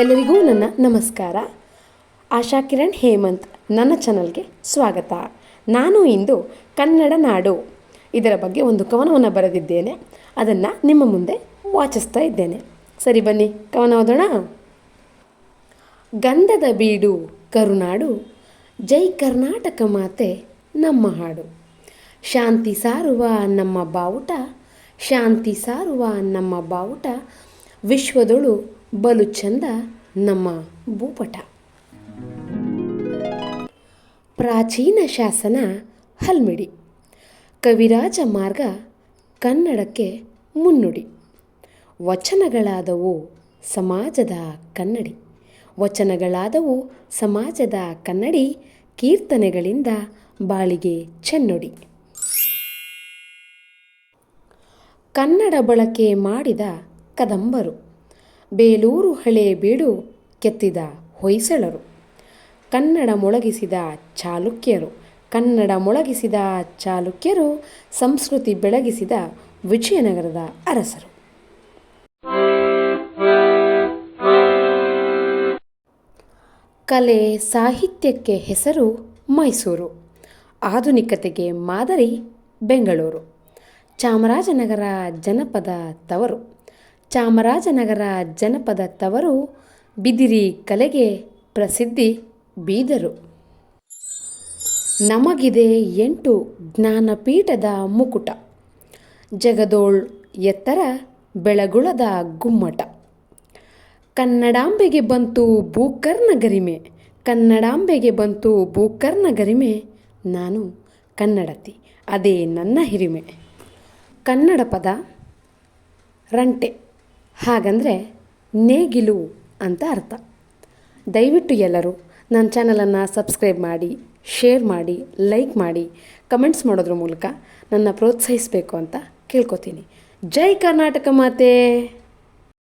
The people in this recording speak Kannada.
ಎಲ್ಲರಿಗೂ ನನ್ನ ನಮಸ್ಕಾರ. ಆಶಾ ಕಿರಣ್ ಹೇಮಂತ್ ನನ್ನ ಚಾನಲ್ಗೆ ಸ್ವಾಗತ. ನಾನು ಇಂದು ಕನ್ನಡ ನಾಡು ಇದರ ಬಗ್ಗೆ ಒಂದು ಕವನವನ್ನು ಬರೆದಿದ್ದೇನೆ. ಅದನ್ನು ನಿಮ್ಮ ಮುಂದೆ ವಾಚಿಸ್ತಾ ಇದ್ದೇನೆ. ಸರಿ, ಬನ್ನಿ ಕವನ ಓದೋಣ. ಗಂಧದ ಬೀಡು ಕರುನಾಡು, ಜೈ ಕರ್ನಾಟಕ ಮಾತೆ ನಮ್ಮ ಹಾಡು. ಶಾಂತಿ ಸಾರುವ ನಮ್ಮ ಬಾವುಟ, ಶಾಂತಿ ಸಾರುವ ನಮ್ಮ ಬಾವುಟ, ವಿಶ್ವದೊಳು ಬಲು ಚಂದ ನಮ್ಮ ಭೂಪಟ. ಪ್ರಾಚೀನ ಶಾಸನ ಹಲ್ಮಿಡಿ, ಕವಿರಾಜ ಮಾರ್ಗ ಕನ್ನಡಕ್ಕೆ ಮುನ್ನುಡಿ. ವಚನಗಳಾದವು ಸಮಾಜದ ಕನ್ನಡಿ, ವಚನಗಳಾದವು ಸಮಾಜದ ಕನ್ನಡಿ, ಕೀರ್ತನೆಗಳಿಂದ ಬಾಳಿಗೆ ಚೆನ್ನುಡಿ. ಕನ್ನಡ ಬಳಕೆ ಮಾಡಿದ ಕದಂಬರು, ಬೇಲೂರು ಹಳೆ ಬೀಡು ಕೆತ್ತಿದ ಹೊಯ್ಸಳರು. ಕನ್ನಡ ಮೊಳಗಿಸಿದ ಚಾಲುಕ್ಯರು, ಕನ್ನಡ ಮೊಳಗಿಸಿದ ಚಾಲುಕ್ಯರು, ಸಂಸ್ಕೃತಿ ಬೆಳಗಿಸಿದ ವಿಜಯನಗರದ ಅರಸರು. ಕಲೆ ಸಾಹಿತ್ಯಕ್ಕೆ ಹೆಸರು ಮೈಸೂರು, ಆಧುನಿಕತೆಗೆ ಮಾದರಿ ಬೆಂಗಳೂರು. ಚಾಮರಾಜನಗರ ಜನಪದ ತವರು, ಚಾಮರಾಜನಗರ ಜನಪದ ತವರು, ಬಿದಿರಿ ಕಲೆಗೆ ಪ್ರಸಿದ್ಧಿ ಬೀದರು. ನಮಗಿದೆ 8 ಜ್ಞಾನಪೀಠದ ಮುಕುಟ, ಜಗದೋಳ್ ಎತ್ತರ ಬೆಳಗುಳದ ಗುಮ್ಮಟ. ಕನ್ನಡಾಂಬೆಗೆ ಬಂತು ಭೂಕರ್ಣ ಗರಿಮೆ, ಕನ್ನಡಾಂಬೆಗೆ ಬಂತು ಭೂಕರ್ಣ ಗರಿಮೆ, ನಾನು ಕನ್ನಡತಿ ಅದೇ ನನ್ನ ಹಿರಿಮೆ. ಕನ್ನಡ ಪದ ರಂಟೆ, ಹಾಗಂದರೆ ನೇಗಿಲು ಅಂತ ಅರ್ಥ. ದಯವಿಟ್ಟು ಎಲ್ಲರೂ ನನ್ನ ಚಾನಲನ್ನು ಸಬ್ಸ್ಕ್ರೈಬ್ ಮಾಡಿ, ಶೇರ್ ಮಾಡಿ, ಲೈಕ್ ಮಾಡಿ, ಕಮೆಂಟ್ಸ್ ಮಾಡೋದ್ರ ಮೂಲಕ ನನ್ನ ಪ್ರೋತ್ಸಾಹಿಸಬೇಕು ಅಂತ ಕೇಳ್ಕೊತೀನಿ. ಜೈ ಕರ್ನಾಟಕ ಮಾತೆ.